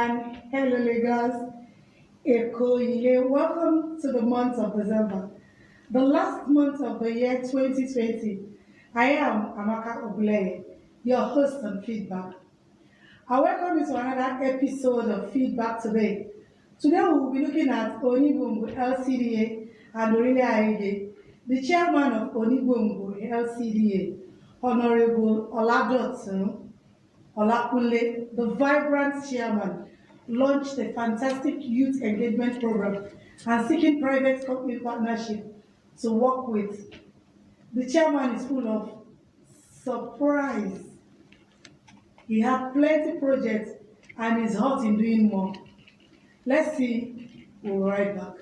Ibadan, hello Lagos, Eko, welcome to the month of December, the last month of the year 2020. I am Amaka Ogbuleye, your host on Feedback. I welcome you to another episode of Feedback today. Today we will be looking at Onibungu LCDA and Orile Aide, the chairman of Onibungu LCDA, Honorable Oladotun Olakunle, the vibrant chairman, launched a fantastic youth engagement program and seeking private company partnership to work with. The chairman is full of surprise. He has plenty projects and is hot in doing more. Let's see. We'll be right back.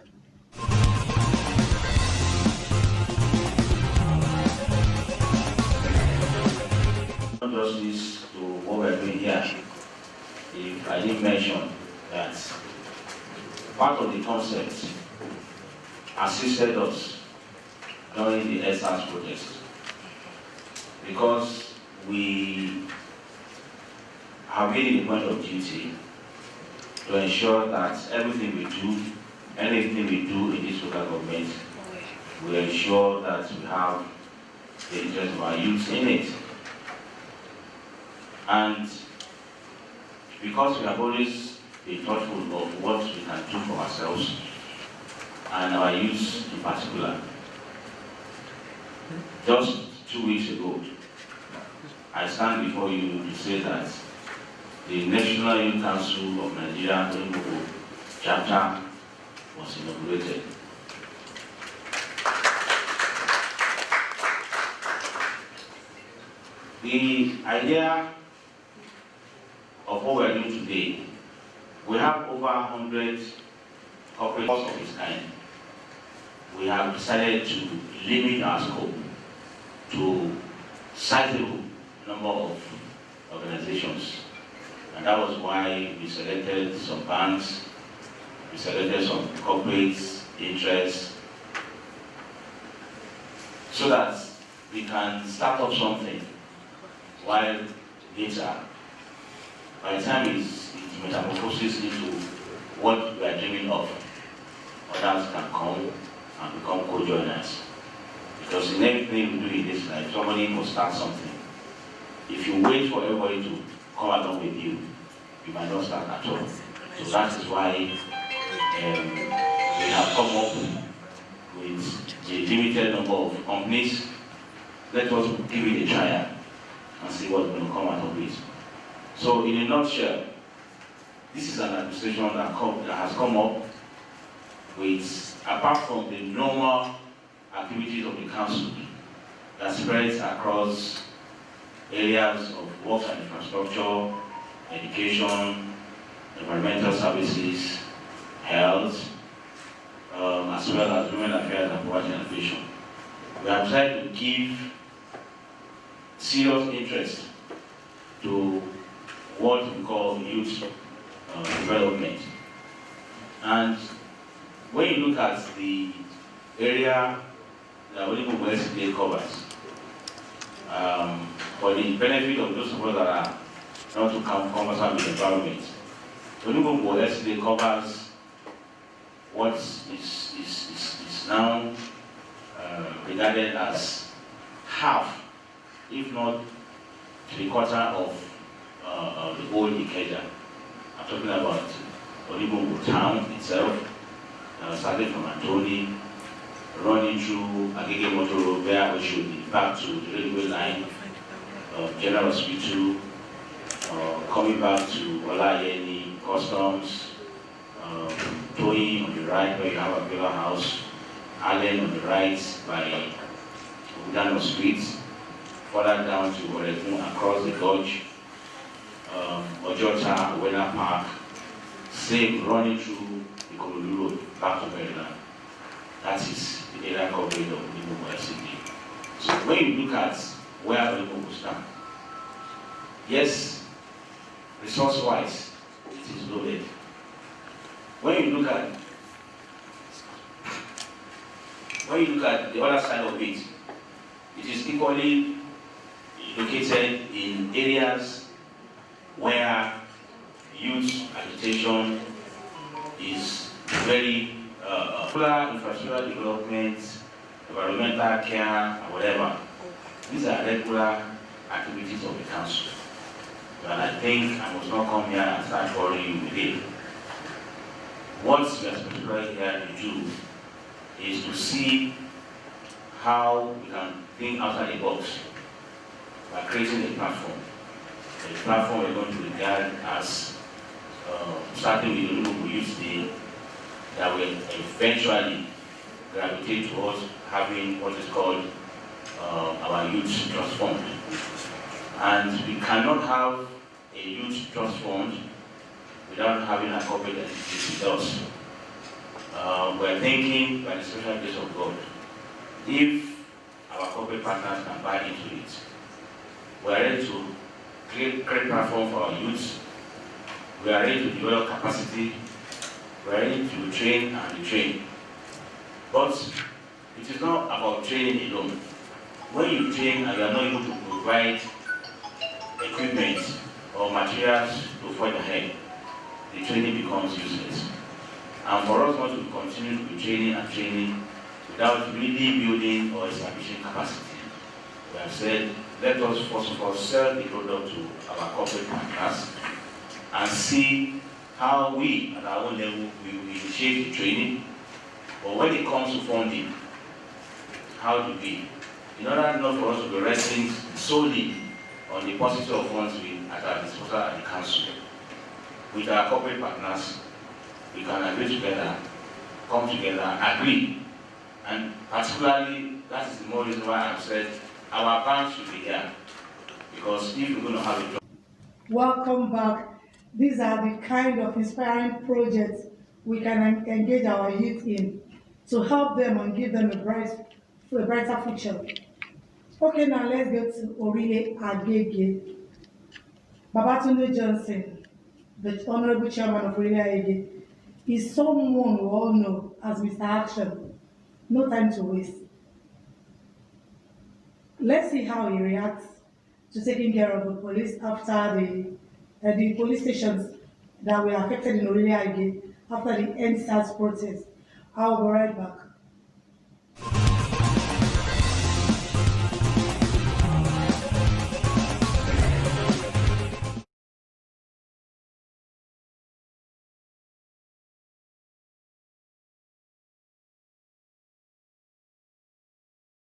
Not just this to what we're doing here. If I didn't mention that part of the concept assisted us during the SARS protest because we have made it a point of duty to ensure that everything we do, anything we do in this local government, we ensure that we have the interest of our youth in it. And because we have always been thoughtful of what we can do for ourselves and our youth in particular, just 2 weeks ago, I stand before you to say that the National Youth Council of Nigeria Onibungu chapter was inaugurated. The idea of what we are doing today, we have over 100 corporates of its kind. We have decided to limit our scope to sizable number of organizations. And that was why we selected some banks, we selected some corporate interests, so that we can start up something while later, by the time it metamorphoses into what we are dreaming of, others can come and become co-joiners. Because in everything we do in this life, somebody must start something. If you wait for everybody to come along with you, you might not start at all. So that is why we have come up with a limited number of companies. Let us give it a trial and see what we're going to come out of it. So in a nutshell, this is an administration that has come up with, apart from the normal activities of the council that spreads across areas of work and infrastructure, education, environmental services, health, as well as women affairs and poverty alleviation. We have tried to give serious interest to what we call youth development. And when you look at the area that Onibungu LCDA covers, for the benefit of those of us that are not to come conversant with the environment, Onibungu LCDA covers what is now regarded as half, if not 3/4 of the whole Ikeja. I'm talking about Onibungu town itself, starting from Antoni, running through Agege Motor Road, where we should be back to the railway line, General Hospital, coming back to Olayeni, Customs, Toyin on the right where you have a Villa House, Allen on the right by Udano Street, further down to Orekun across the gorge, Ojota, Wena Park, same running through the Ikorodu Road back to Maryland. That is the area coverage of Onibungu LCDA. So when you look at where Onibungu stands, yes, resource-wise, it is loaded. When you look at the other side of it, it is equally located in areas where youth agitation is very infrastructural development, environmental care, and whatever. These are regular activities of the council. And I think I must not come here and start boring you with it. What we are specifically here to do is to see how we can think outside the box by creating a platform. A platform we're going to regard as, starting with the Liverpool Youth Day, that will eventually gravitate towards having what is called our Youth Trust Fund. And we cannot have a Youth Trust Fund without having a corporate entity with us. We're thinking, by the special grace of God, if our corporate partners can buy into it, we are ready to create a platform for our youth. We are ready to develop capacity. We are ready to train and retrain. But it is not about training alone. When you train and you are not able to provide equipment or materials to forge ahead, the training becomes useless. And for us not to continue to be training and training without really building or establishing capacity, we have said, let us first of all sell the product to our corporate partners and see how we, at our own level, will initiate the training. But when it comes to funding, how do we? In order not for us to be resting solely on the paucity of funds at our disposal at the council, with our corporate partners, we can agree together, come together, agree. And particularly, that is the more reason why I've said our bank should be here. Because if we're going to have a job. Welcome back. These are the kind of inspiring projects we can engage our youth in to help them and give them a brighter future. Okay, now let's go to Orile Agege. Babatunde Johnson, the Honorable Chairman of Orile Agege, is someone we all know as Mr. Action. No time to waste. Let's see how he reacts to taking care of the police after the police stations that were affected in Orile Agege after the EndSARS protest. I'll be right back.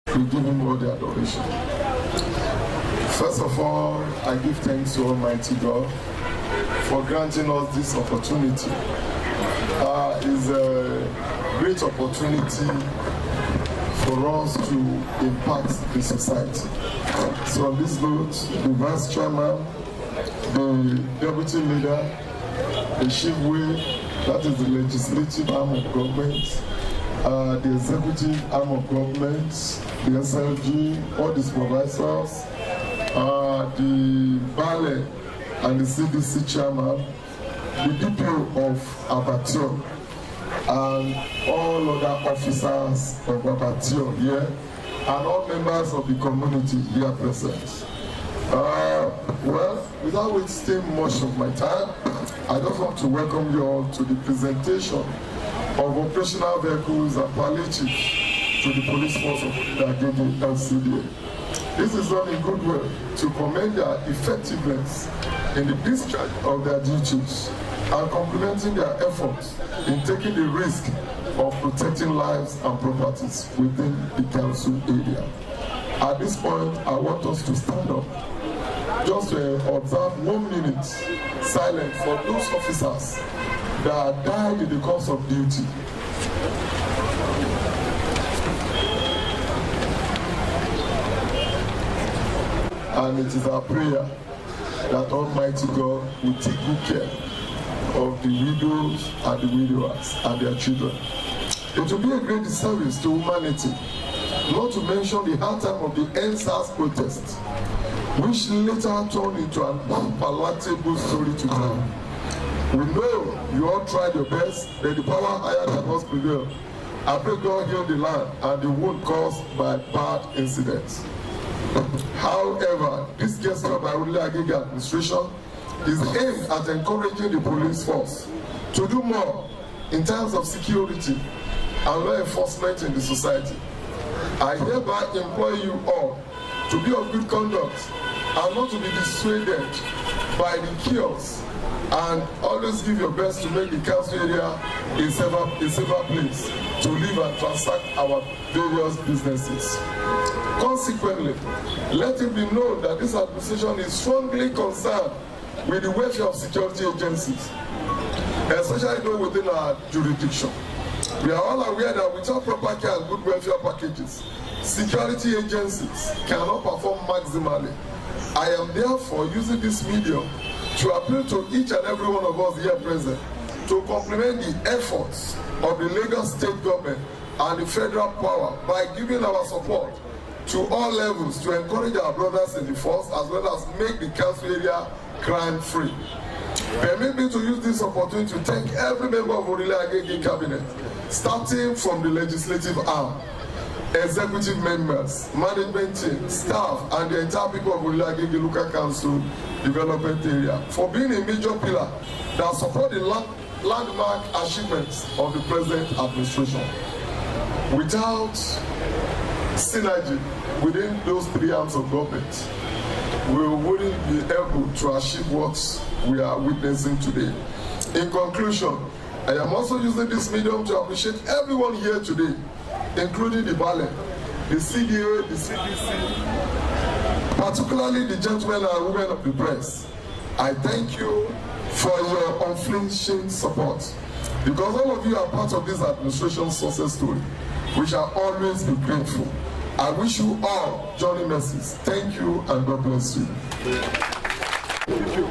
We give him all the adoration. First of all, I give thanks to Almighty God for granting us this opportunity. It's a great opportunity for us to impact the society. So on this note, the Vice Chairman, the Deputy Leader, the Chief Whip, that is the legislative arm of government, the executive arm of government, the SLG, all the supervisors, the Ballet and the CDC chairman, the DPO of Abattoir, and all other officers of Abattoir here, and all members of the community here present. Well, without wasting much of my time, I just want to welcome you all to the presentation of operational vehicles and palliatives to the police force of the Agege LCDA. This is done in good way to commend their effectiveness in the discharge of their duties and complementing their efforts in taking the risk of protecting lives and properties within the council area. At this point, I want us to stand up just to observe 1 minute silence for those officers that died in the course of duty. And it is our prayer that Almighty God will take good care of the widows and the widowers and their children. It will be a great disservice to humanity, not to mention the hard time of the EndSARS protest, which later turned into an unpalatable story to tell. We know you all tried your best, that the power higher than us prevailed. I pray God heal the land and the wound caused by bad incidents. However, this gesture by Orile Agege administration is aimed at encouraging the police force to do more in terms of security and law enforcement in the society. I hereby implore you all to be of good conduct and not to be dissuaded by the chaos, and always give your best to make the council area a safer place to live and transact our various businesses. Consequently, let it be known that this administration is strongly concerned with the welfare of security agencies, especially those within our jurisdiction. We are all aware that without proper care and good welfare packages, security agencies cannot perform maximally. I am therefore using this medium to appeal to each and every one of us here present to complement the efforts of the Lagos state government and the federal power by giving our support to all levels to encourage our brothers in the force as well as make the council area crime-free. Permit me to use this opportunity to thank every member of Orile Agege cabinet, starting from the legislative arm, executive members, management team, staff, and the entire people of Orile Agege Local Council Development Area for being a major pillar that support the landmark achievements of the present administration. Without synergy within those three arms of government, we wouldn't be able to achieve what we are witnessing today. In conclusion, I am also using this medium to appreciate everyone here today, including the BALE, the CDA, the CDC, particularly the gentlemen and women of the press. I thank you for your unflinching support, because all of you are part of this administration's success story. We shall always be grateful. I wish you all journey mercies. Thank you and God bless you. Thank you.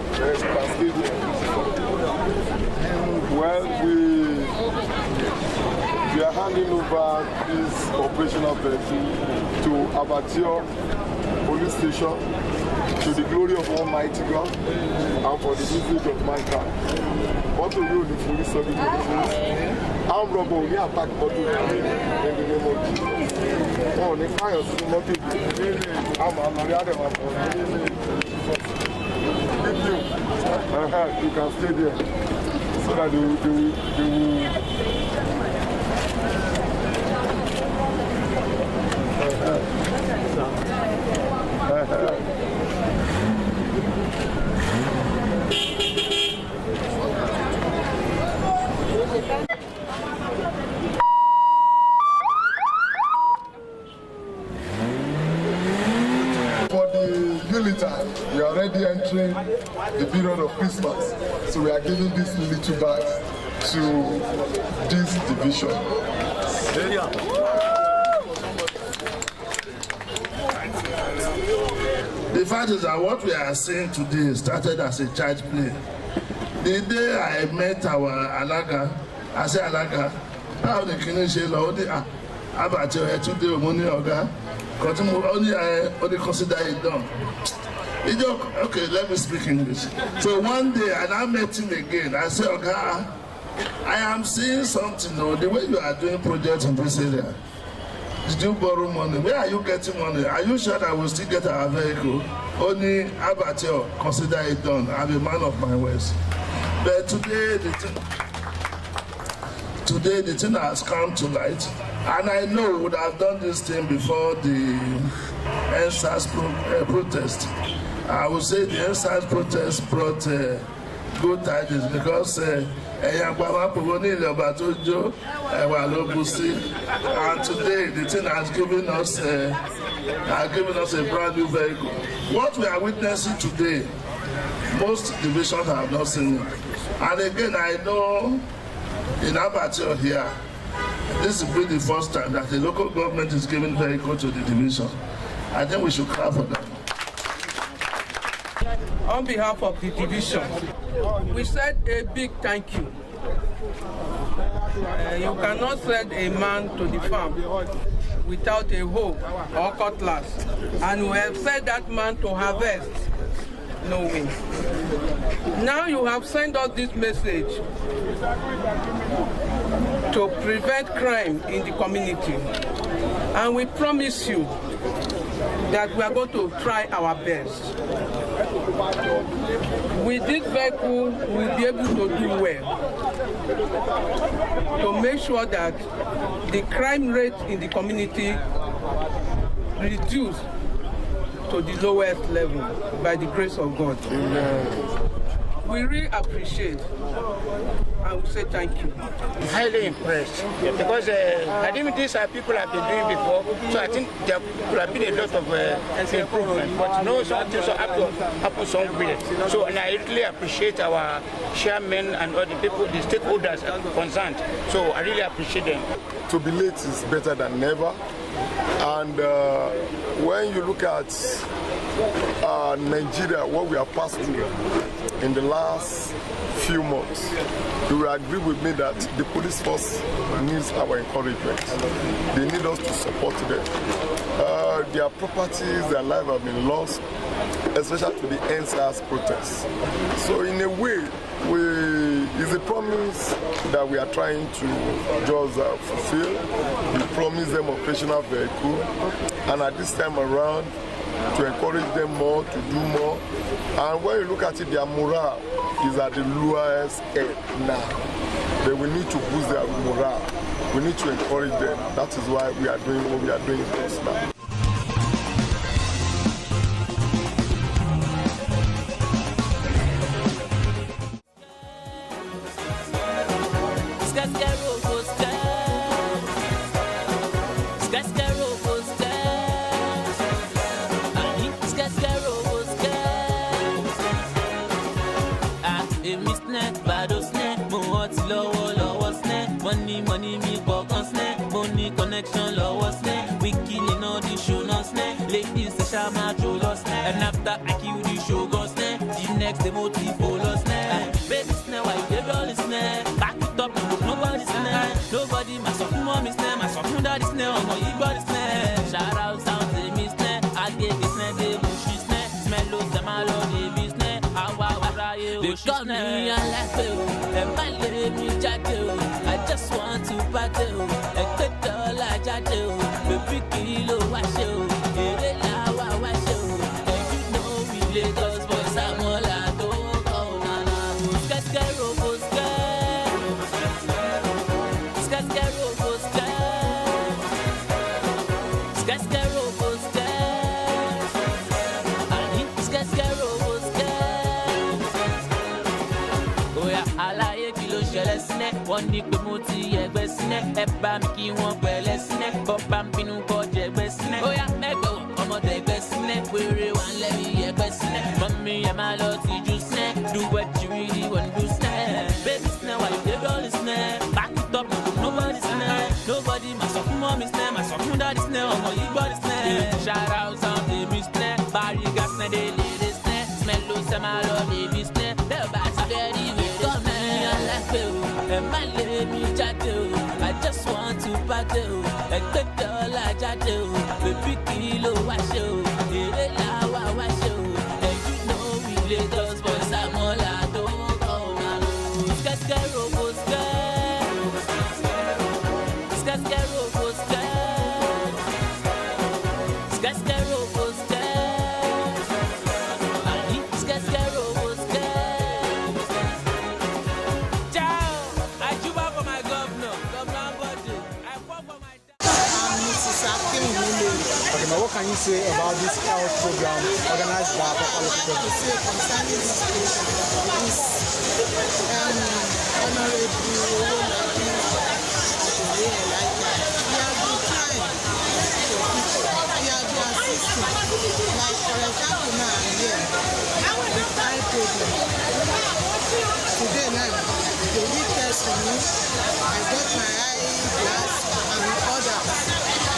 Well, we are handing over this operational vehicle to Abattoir Police Station to the glory of Almighty God and for the usage of mankind. What do you do for this service? Armed robber will attack bottle in the name of Jesus. Oh, the fire is not good. You can stay there so that they will For the Unitime, we are already entering the period of Christmas, so we are giving this little bag to this division. The fact is that what we are seeing today started as a child's play. The day I met our Alaga, I said, Alaga, how the Kinishe Lord, Abattoir today, money Oga, only consider it done. Okay, let me speak English. So one day, and I met him again. I said, Oga, I am seeing something, the way you are doing projects in this area. Did you borrow money? Where are you getting money? Are you sure that we'll still get our vehicle? Only Abattoir, consider it done. I'm a man of my words. But today the thing has come to light. And I know we would have done this thing before the NSAS protest. I would say the NSAS protest brought good tidings, because and today the thing has given us a brand new vehicle. What we are witnessing today, most divisions have not seen it. And again, I know in Abattoir here, this will be the first time that the local government is giving vehicle to the division. I think we should clap for them. On behalf of the division, we said a big thank you. You cannot send a man to the farm without a hoe or cutlass, and we have sent that man to harvest. No way. Now you have sent us this message to prevent crime in the community, and we promise you that we are going to try our best. With this vehicle, we'll be able to do well to make sure that the crime rate in the community reduce to the lowest level by the grace of God. Amen. We really appreciate and we say thank you. Highly impressed because I think these are people I've been doing before, so I think there could have been a lot of improvement, but no, something so happen somewhere. So, and I really appreciate our chairmen and all the people, the stakeholders concerned. So I really appreciate them. To be late is better than never. And when you look at Nigeria, what we have passed through in the last few months, you will agree with me that the police force needs our encouragement. They need us to support them. Their properties, their lives have been lost, especially to the NSAS protests. So in a way, it's a promise that we are trying to just fulfill. We promise them operational vehicle, and at this time around, to encourage them more, to do more. And when you look at it, their morale is at the lowest end now. Then we need to boost their morale. We need to encourage them. That is why we are doing what we are doing just now. Money, me walk on snare. Money connection, lower snare. We killing all the show, no snare. Ladies, the shama, Joe, lost snare. And after I kill the show, go snare. The next, the motive, follow snare. Baby snare, why you give all the snare? Back it up, nobody snare. Nobody, my son, mommy snare. My son, daddy snare. Oh, no, you got the snare. Shout out, sound, they miss snare. I gave the snare, they bushy snare. Smell those, them, I love the business. They call me a latte, and my lady jaddo. I just want to party, a good dollar jaddo. Baby kilo washo, la washo. And you know we Lagos boys, I'm all I do. Oh na na, ska robo ska, ska robo ska, ska robo ska. I need ska robo ska. Alaye kí ló ṣẹlẹ̀ sílẹ̀ wọ́n ní pé mo ti ẹgbẹ́ sílẹ̀ ẹ bá mi kí wọ́n pẹ̀lẹ́ sílẹ̀ bọ́ bá ń bínú kọ́ jẹgbẹ́ sílẹ̀ ó yá mẹ́gbẹ́ wọ̀ ọmọdé ẹgbẹ́ sílẹ̀ péré wà ń lẹ́yìn ẹgbẹ́ sílẹ̀ mọ́mí ẹ máa lọ ti jù sílẹ̀ do what you really want to do sílẹ̀ baby sílẹ̀ wà yóò débi all sílẹ̀ back it up nobody sílẹ̀ nobody máa sọ fún mọ́mí sílẹ̀ máa sọ fún dáàdì sílẹ̀ ọmọ yìí gbọ́dọ̀ sílẹ̀ shout out sound tèmi sílẹ̀ bari gas sílẹ̀ dé lédè sílẹ̀ smell ló sẹ́ máa lọ lébi sílẹ̀ bẹ́ẹ̀ bá ti fẹ́ rí ìwé and my lady jaddo. I just want to party, a good dollar jaddo. Baby kilo washo, la washo. And you know we Lagos boys, I'm all I do. Oh man, ska robo ska, ska robo ska, ska robo ska. Ska robo ska. What can you say about this health program organized by Papa Local? Concerning this program, is Honorable we have been trying for people, we have been assisting. Like for example now I'm here, the eye problem. Today now, they did test for me, I got my eye glass and others.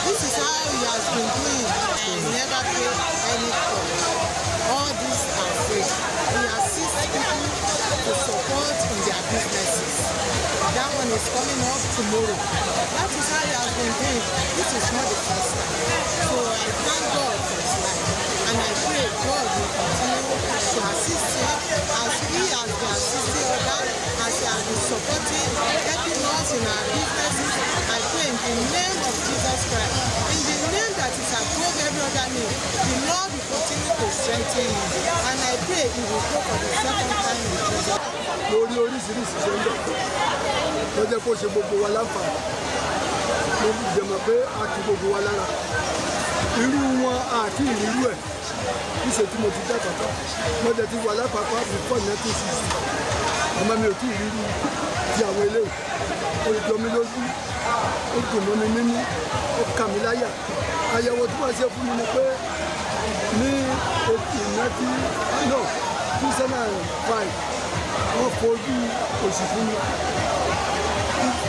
This is how he has been doing and never pay any cost. All these are free. He assists people to support in their businesses. That one is coming up tomorrow. That is how he has been doing. This is not the first time. So I thank God for his life. And I pray God will continue to assist him as he has been assisting others, as he has been supporting, helping us in our businesses. I pray in the name of Jesus Christ, in the name that is above every other name, the strengthen him and I pray he will go for the second time in Jesus. Lórí oríṣiríṣi ṣe ń bẹ̀ tó jẹ́ kó ṣe gbogbo wa láǹfààní mo jẹ̀mọ̀ pé a kì gbogbo wa lára irú wọn àti ìrírú ẹ̀ níṣẹ́ tí mo ti dá pàpà mo dẹ̀ ti wà lápapọ̀ before 1960 àmọ́ mi ò tí ì rírú ti àwọn eléyìí ó jọ mí lójú ó dùn mọ́ mi nínú ó kà mí láyà àyẹ̀wò tí wọ́n ṣe fún mi ni pé ní 2005 wọ́n fojú òsì fún mi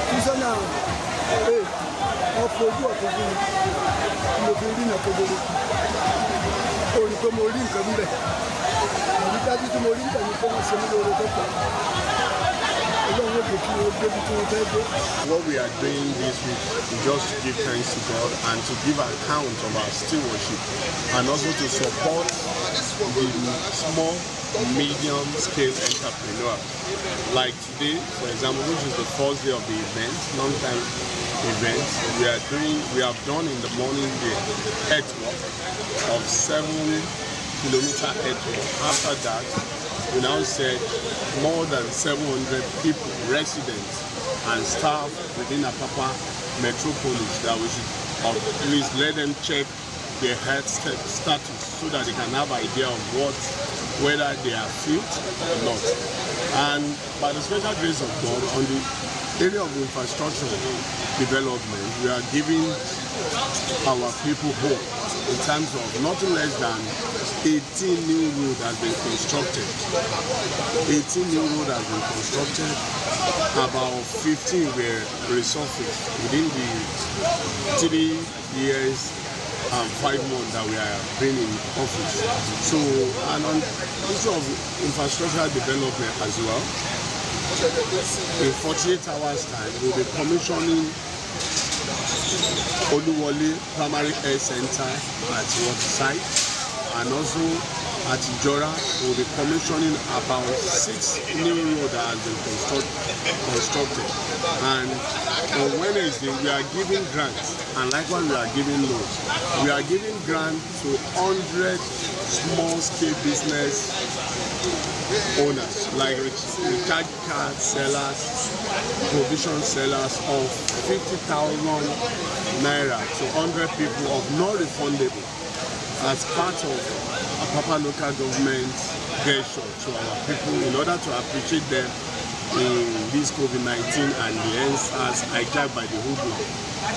2008 wọ́n fojú ọ̀tún fún mi mo fi rí ìnà kedere ó rí pé mo rí nǹkan níbẹ̀ àbí dájú tí mo rí níbẹ̀ ni pé wọ́n ṣe mí lóore tó pọ̀ ọlọ́run ó dé kí wọ́n débi tí wọ́n fẹ́ dé. What we are doing this week is just to give thanks to God and to give account of our stewardship and also to support the small, medium-scale entrepreneur. Like today, for example, which is the first day of the event, long-time event, we have done in the morning the earthwork of 7-kilometer earthwork. After that, we now said more than 700 people, residents and staff within Apapa metropolis that we should at least let them check their health status so that they can have an idea of whether they are fit or not. And by the special grace of God, on the area of infrastructure development, we are giving our people hope in terms of nothing less than 18 new roads has been constructed. 18 new roads has been constructed. About 15 were resurfaced within the 3 years and 5 months that we have been in office. So, and on the issue of infrastructure development as well, in 48 hours time, we'll be commissioning Oluwole Primary Health Center at Waterside, and also at Ijora we'll be commissioning about 6 new roads that have been constructed. And on Wednesday we are giving grants, and likewise we are giving loans. We are giving grants to 100 small-scale business owners, like recharge card sellers, provision sellers of 50,000 naira to 100 people of non-refundable as part of Apapa local government gesture to our people in order to appreciate them in this COVID-19 and the EndSARS hijacked by the hoodlum.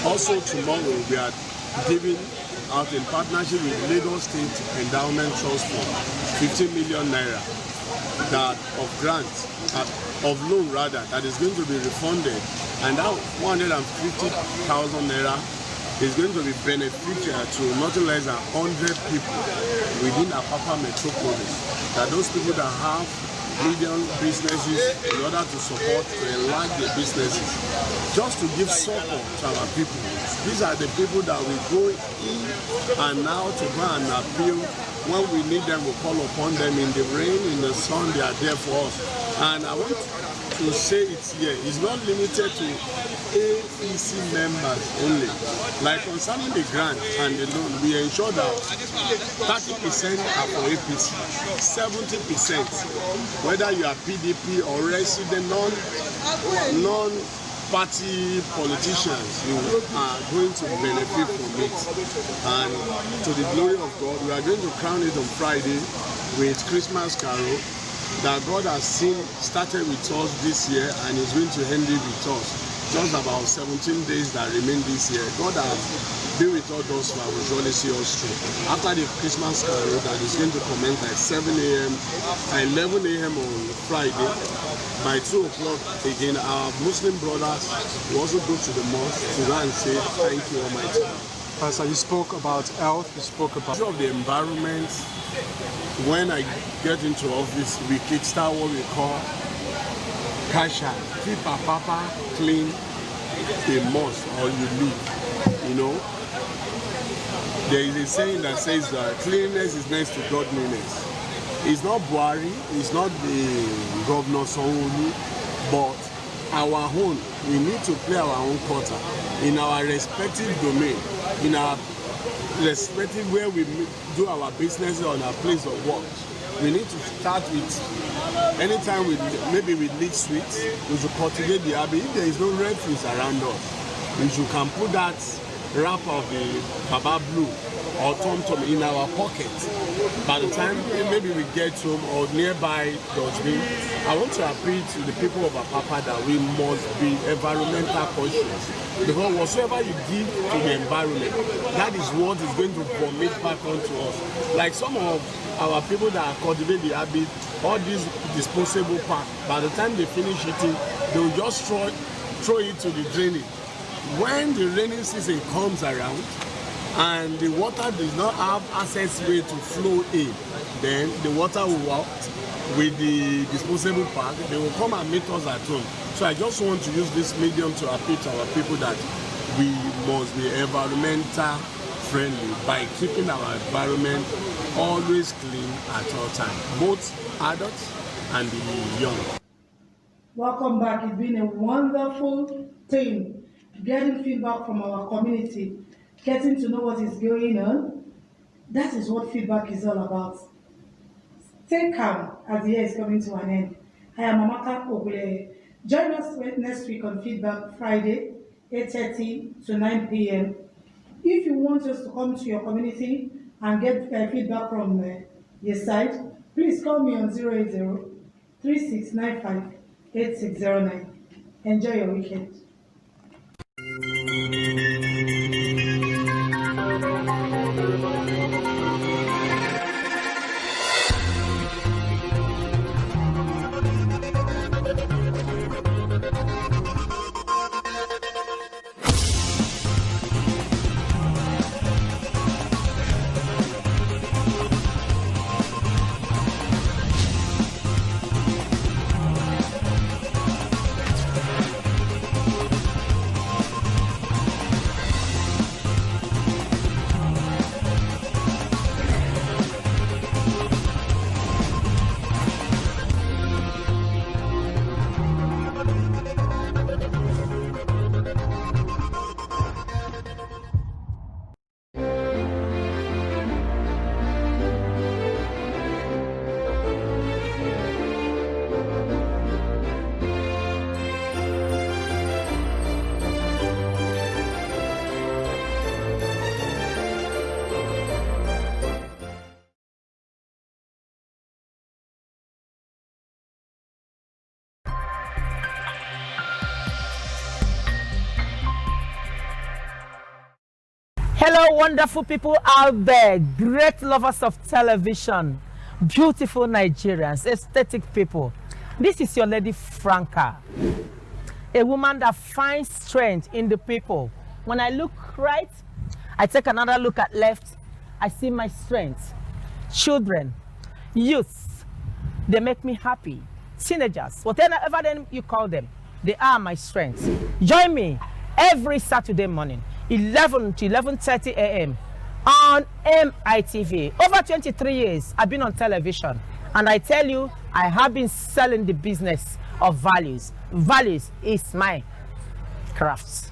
Also tomorrow we are giving out in partnership with Lagos State Endowment Trust Fund 15 million naira that of grants, of loan rather, that is going to be refunded, and that 150,000 naira is going to be beneficial to nothing less than 100 people within Apapa metropolis. That those people that have medium businesses, in order to support, to enlarge their businesses, just to give support to our people. These are the people that we go in and now to go and appeal. When we need them, we call upon them in the rain, in the sun, they are there for us. And I want to say it here, it's not limited to APC members only. Like concerning the grant and the loan, we ensure that 30% are for APC, 70%, whether you are PDP or resident, non-party politicians, you are going to benefit from it. And to the glory of God, we are going to crown it on Friday with Christmas Carol that God has started with us this year and is going to end it with us. Just about 17 days that remain this year. God has been with us thus far, will surely see us through. After the Christmas Carol that is going to commence at 7 a.m. and 11 a.m. on Friday, by 2 o'clock again, our Muslim brothers will also go to the mosque to go and say thank you, Almighty. So you spoke about health, you spoke about of the environment. When I get into office, we kickstart what we call Kasha, keep Apapa clean a must or you live. You know, there is a saying that says that cleanliness is next to godliness. It's not Buhari, it's not the Governor Sanwo-Olu, but our own. We need to play our own quarter in our respective domain, in our irrespective where we do our business on our place of work, we need to start with, anytime maybe we need sweets, we should cultivate the habit. If there is no refuse around us, we should can put that wrap of the Baba Blue or Tom Tom in our pocket. By the time maybe we get home or nearby dustbin, I want to appeal to the people of Apapa that we must be environmental conscious. Because whatsoever you give to the environment, that is what is going to vomit back onto us. Like some of our people that cultivate the habit, all these disposable pack, by the time they finish eating, they will just throw it to the drainage. When the rainy season comes around and the water does not have access way to flow in, then the water will walk with the disposable pack. They will come and meet us at home. So I just want to use this medium to appeal to our people that we must be environmental friendly by keeping our environment always clean at all times, both adults and the young. Welcome back. It's been a wonderful thing getting feedback from our community, getting to know what is going on. That is what feedback is all about. Stay calm as the year is coming to an end. I am Amaka Ogule. Join us next week on Feedback Friday, 8:30 to 9 p.m. If you want us to come to your community and get feedback from your side, please call me on 080-3695-8609. Enjoy your weekend. Hello, wonderful people out there, great lovers of television, beautiful Nigerians, aesthetic people. This is your lady Franca, a woman that finds strength in the people. When I look right, I take another look at left, I see my strength. Children, youths, they make me happy. Teenagers, whatever you call them, they are my strength. Join me every Saturday morning, 11 to 11:30 a.m. on MITV. Over 23 years, I've been on television, and I tell you, I have been selling the business of values. Values is my craft.